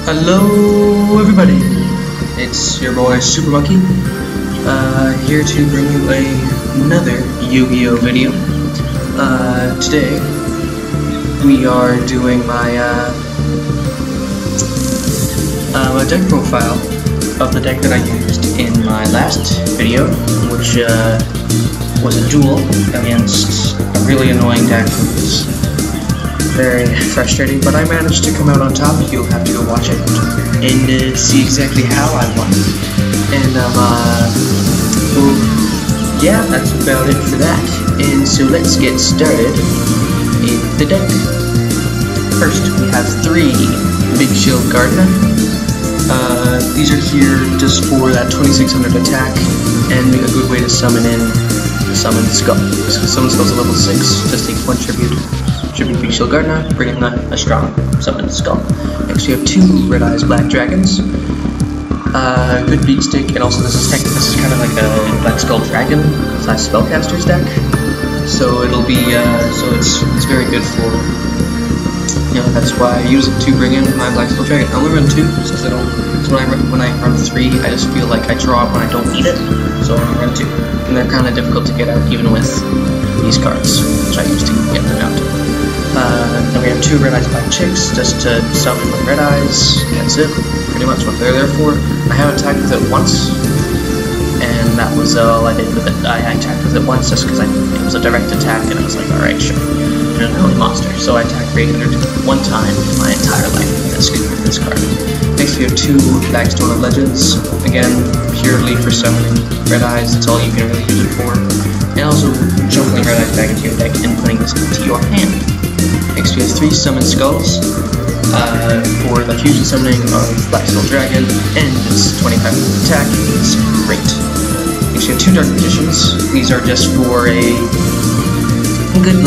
Hello everybody, it's your boy Super Monkey, here to bring you another Yu-Gi-Oh video. Today we are doing my deck profile of the deck that I used in my last video, which was a duel against a really annoying deck. Very frustrating, but I managed to come out on top. You'll have to go watch it and see exactly how I won. And well, yeah, that's about it for that. And so let's get started in the deck. First, we have 3 Big Shield Gardener. These are here just for that 2600 attack and a good way to summon in the Summoned Skull. So Summoned Skull's a level 6, just take 1 tribute. Big Shield Gardener, bringing a strong Summoned Skull. Next we have 2 Red Eyes Black Dragons. Good beat stick, and also this is kind of like a Black Skull Dragon / Spellcasters deck. So it'll be it's very good for, you know, that's why I use it to bring in my Black Skull Dragon. I only run 2 because I don't. So when I run 3, I just feel like I draw it when I don't need it. So I only run 2, and they're kind of difficult to get out even with these cards, which I use to get them out. Then we have 2 Red Eyes Black Chicks, just to summon with Red Eyes. That's it, pretty much what they're there for. I have attacked with it once, and that was all I did with it. I attacked with it once just because it was a direct attack, and I was like, alright, sure. And an early monster, so I attacked 800 one time in my entire life with this card. Next we have 2 Blackstone of Legends, again, purely for summoning Red Eyes. That's all you can really use it for. And also shuffling Red Eyes back into your deck and putting this into your hand. Next we have 3 Summoned Skulls for the fusion summoning of Black Skull Dragon, and its 25 attack is great. Next we have 2 Dark Magicians. These are just for a good,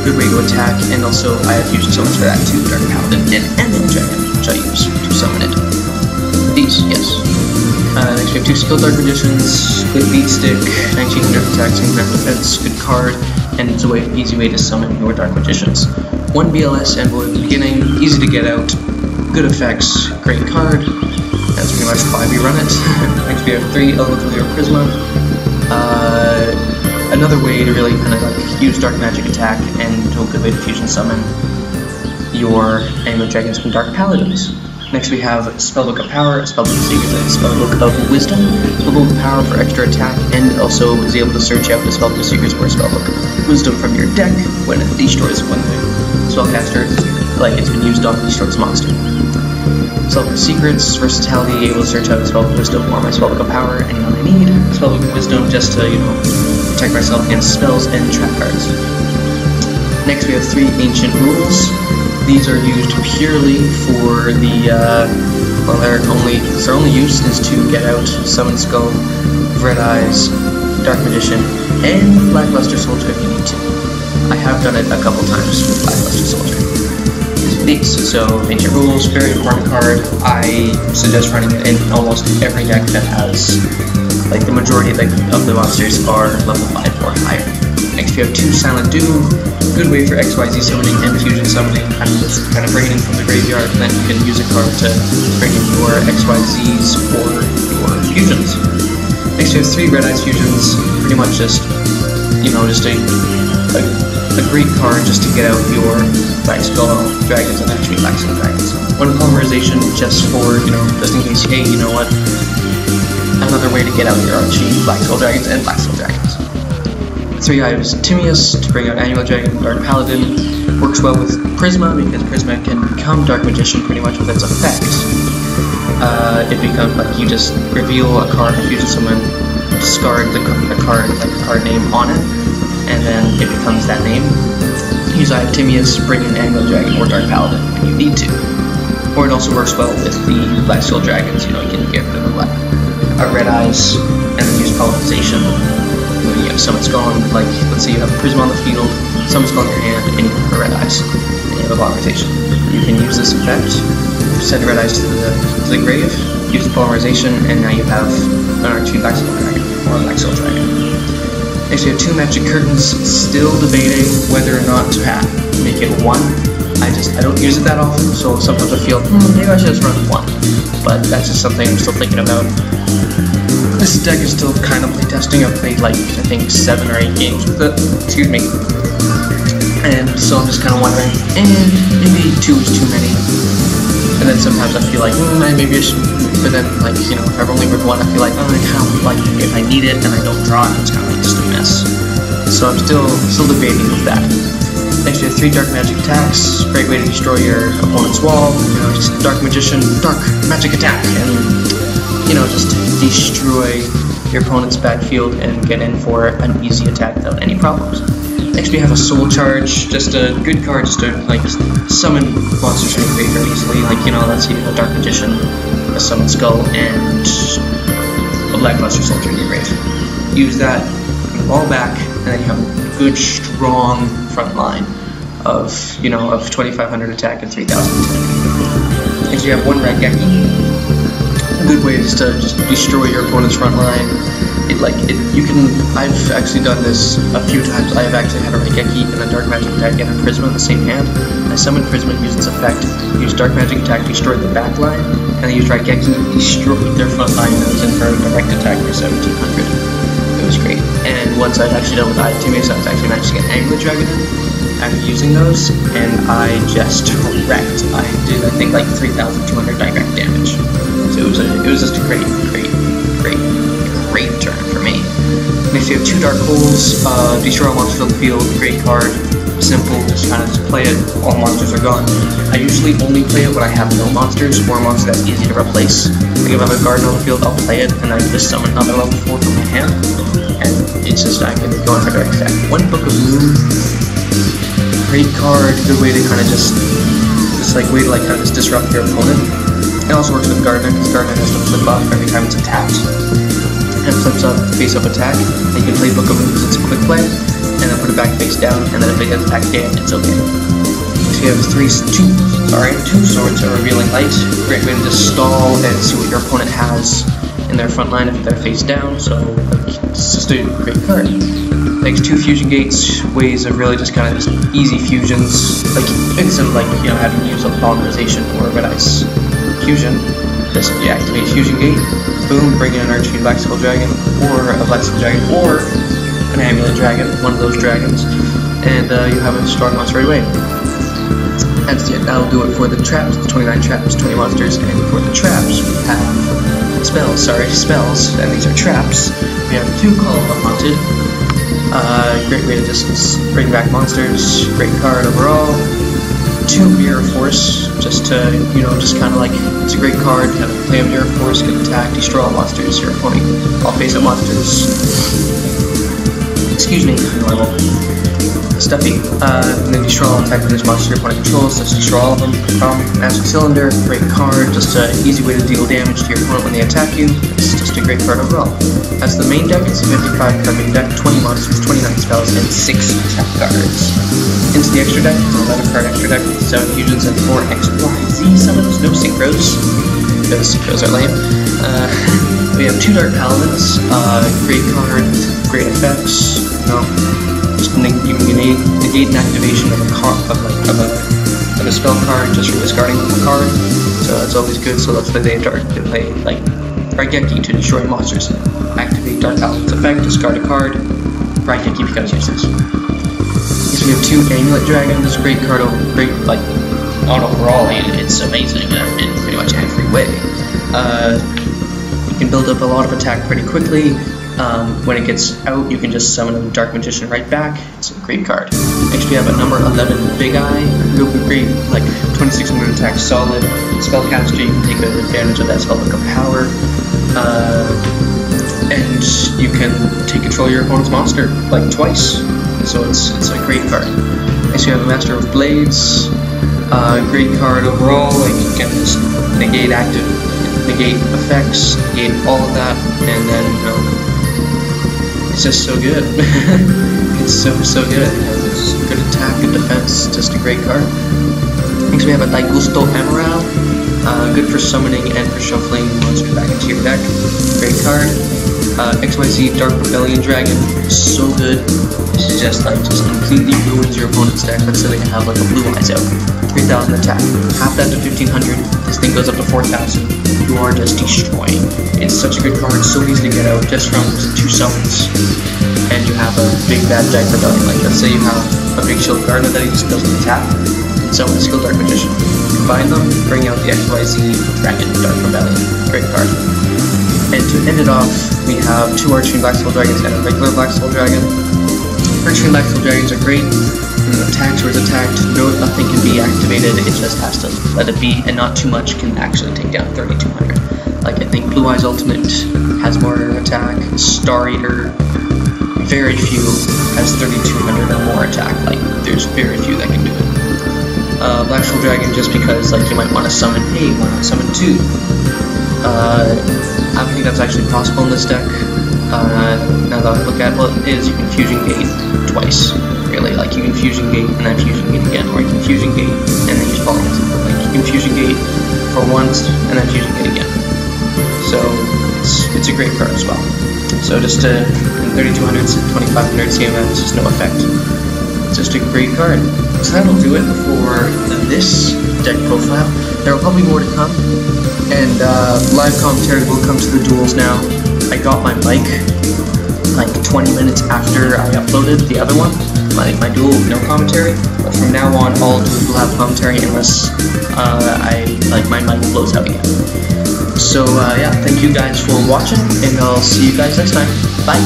good way to attack, and also I have fusion summons for that too, Dark Paladin and Anvil Dragon, which I use to summon it. These, yes. Next we have 2 Skilled Dark Magicians, good beat stick, 1900 attack, 1900 defense, good card, and it's a easy way to summon your Dark Magicians. 1 BLS Envoy at the beginning, easy to get out, good effects, great card. That's pretty much why we run it. Next we have 3 Elemental Hero Prisma. Another way to really kind of use Dark Magic attack, and a good way to fusion summon your Angler Dragons and Dark Paladins. Next we have Spellbook of Power, Spellbook of Secrets, and Spellbook of Wisdom. Spellbook of Power for extra attack, and also is able to search out the Spellbook of Secrets or Spellbook of Wisdom from your deck when it destroys one Spellcaster, like it's been used on destroys monster. Spellbook of Secrets, versatility, able to search out the Spellbook of Wisdom or my Spellbook of Power anyone I need. Spellbook of Wisdom just to, you know, protect myself against spells and trap cards. Next we have 3 Ancient Rules. These are used purely for the, well, their only use is to get out Summoned Skull, Red Eyes, Dark Magician, and Blackluster Soldier if you need to. I have done it a couple times with Blackluster Soldier. These, so Ancient Rules, very important card. I suggest running it in almost every deck that has, like, the majority of the monsters are level 5 or higher. Next we have 2 Silent Doom, good way for XYZ summoning and fusion summoning, kind of bringing in from the graveyard, and then you can use a card to bring in your XYZs or your fusions. Next we have 3 Red Eyes Fusions, pretty much just, you know, just a great card just to get out your Black Skull Dragons and actually Black Skull Dragons. 1 Polymerization just for, you know, just in case, hey, you know what, another way to get out your Archie Black Skull Dragons and Black Skull Dragons. 3 items Timaeus to bring out Annual Dragon, Dark Paladin. Works well with Prisma because Prisma can become Dark Magician pretty much with its effect. It becomes like you just reveal a card, fusion summon, discard the card, like a card name on it, and then it becomes that name. Use I have Timaeus, bring in Annual Dragon or Dark Paladin when you need to. Or it also works well with the Black Skull Dragons. You know, you can get rid of the Red Eyes and then use Polymerization. When you have Summoned Skull, like, let's say you have a Prisma on the field, Summoned Skull in your hand, and you have a Red Eyes, and you have a Polymerization. You can use this effect, send Red Eyes to the grave, use the Polymerization, and now you have an Archie Black Skull Dragon, or a Black Skull Dragon. Next we have 2 magic curtains, still debating whether or not to make it 1. I don't use it that often, so sometimes I feel, maybe I should just run 1. But that's just something I'm still thinking about. This deck is still kind of playtesting. I've played like, I think 7 or 8 games with it. Excuse me. And so I'm just kind of wondering, maybe 2 is too many. And then sometimes I feel like, maybe I should, but then like, you know, if I've only read 1, I feel like, I kind of like, if I need it and I don't draw it, it's kind of like just a mess. So I'm still debating with that. Next we have 3 dark magic attacks, great way to destroy your opponent's wall, you know, just dark magician, dark magic attack, and, you know, just destroy your opponent's backfield and get in for an easy attack without any problems. Next we have a soul charge, just a good card just to like summon monsters from your grave very easily, like, you know, let's see, a dark magician, a summon skull, and a blackluster soldier in your grave. Use that, put them all back, and then you have a good strong front line of, you know, of 2500 attack and 3000 attack. Next you have 1 Raigeki. A good way just to destroy your opponent's front line. I've actually done this a few times. I have actually had a Raigeki and a dark magic attack and a Prisma in the same hand. I summoned Prisma, used its effect, used dark magic attack, destroyed the back line, and then used Raigeki, destroyed their front line, and I was in for a direct attack for 1700. It was great. And once I've actually done with teammates, I was actually managed to get Amulet Dragon in after using those, and I just wrecked. I did, I think, like 3,200 direct damage. So it was just a great turn for me. Next you have 2 Dark Holes, destroy all monsters on the field, great card, simple, just kind of play it, all monsters are gone. I usually only play it when I have no monsters, or a monster that's easy to replace. Like if I have a garden on the field, I'll play it, and I just summon another level 4 from my hand, and it's just, I can go in for direct attack. 1 Book of Moon, great card, good way to kind of just disrupt your opponent. It also works with Gardener, because Gardener has to flip up every time it's attacked. And flips up face-up attack. And you can play Book of Moon because it's a quick play, and then put it back face down, and then if it gets attacked again, it's okay. So you have 2 Swords of Revealing Light. Great way to just stall and see what your opponent has in their front line if they're face down, so it's just a great card. Next, 2 Fusion Gates, ways of really just kind of just easy fusions, like instead of like, you know, having to use a polymerization or a red ice fusion, just activate Fusion Gate, boom, bring in an Archfiend Black Skull Dragon, or a Black Skull Dragon, or an Amulet Dragon, one of those dragons, and you have a strong monster right away. That's it, that'll do it for the traps, 29 traps, 20 monsters, and for the traps we have spells, and these are traps. We have 2 Call of the Haunted, great way to just bring back monsters, great card overall. 2 Mirror Force, just to, you know, just kind of like, it's a great card, kind of play a Mirror Force, can attack, destroy all monsters, your opponent, all face-up monsters. Excuse me, I'm a little stuffy. And then destroy all attack with monsters your opponent controls, let's destroy all of them. Magic Cylinder, great card, just an easy way to deal damage to your opponent when they attack you. It's just a great card overall. That's the main deck. It's a 55 card main deck, 20 monsters, 29 spells, and 6 attack cards. Into the extra deck, it's an 11 card extra deck with 7 fusions and 4 XYZ summons, no synchros, because synchros are lame. We have 2 Dark Paladins, great card, great effects, you know, just you can negate an activation of a spell card just from discarding a card, so that's always good. So let's play to play like Raigeki to destroy monsters. Activate Dark Paladin's effect, discard a card, Raigeki becomes useless. We have 2 Amulet Dragons, great card, great, like, overall, it's amazing in pretty much every way. You can build up a lot of attack pretty quickly. When it gets out, you can just summon a Dark Magician right back. It's a great card. Next we have a number 11 Big Eye, great, like, 2600 attack, solid. Spellcaster, you can take advantage of that spell book of power. And you can take control of your opponent's monster, like, twice. So it's a great card. Next you have a Master of Blades, great card overall, like you can just negate effects, negate all of that, and then, you know, it's just so good. It's so good. It's good attack, good defense, just a great card. Next we have a Daigusto Emerald, good for summoning and for shuffling monsters back into your deck, great card. XYZ Dark Rebellion Dragon, so good. It's just completely ruins your opponent's deck. Let's say they have like a Blue Eyes out, 3,000 attack, half that to 1,500. This thing goes up to 4,000. You are just destroying. It's such a good card, so easy to get out just from 2 summons. And you have a big bad Dark Rebellion. Like let's say you have a big Shield Gardener that he just doesn't attack, and summon a Skill Dark Magician. Combine them, bring out the XYZ Dragon Dark Rebellion. Great card. And to end it off, we have 2 Arching Black Soul Dragons and a regular Black Soul Dragon. Arching Black Soul Dragons are great. When it attacks or is attacked, nothing can be activated, it just has to let it be, and not too much can actually take down 3,200. Like I think Blue Eyes Ultimate has more attack, Star Eater, very few has 3,200 or more attack, like there's very few that can do it. Black Soul Dragon just because like you might want to summon, hey, why not summon 2? I don't think that's actually possible in this deck. Now that I look at well, it is, you can Fusion Gate twice, really. Like you can Fusion Gate and then Fusion Gate again, or you can Fusion Gate and then use Polymorph. Like you can Fusion Gate for once and then Fusion Gate again. So it's a great card as well. So just in 3,200, 2,500 CMS, just no effect. It's just a great card. So that'll do it for this deck profile. There will probably more to come, and live commentary will come to the duels now. I got my mic like 20 minutes after I uploaded the other one, my duel with no commentary, but from now on all duels will have commentary unless my mic blows out again. So yeah, thank you guys for watching, and I'll see you guys next time. Bye!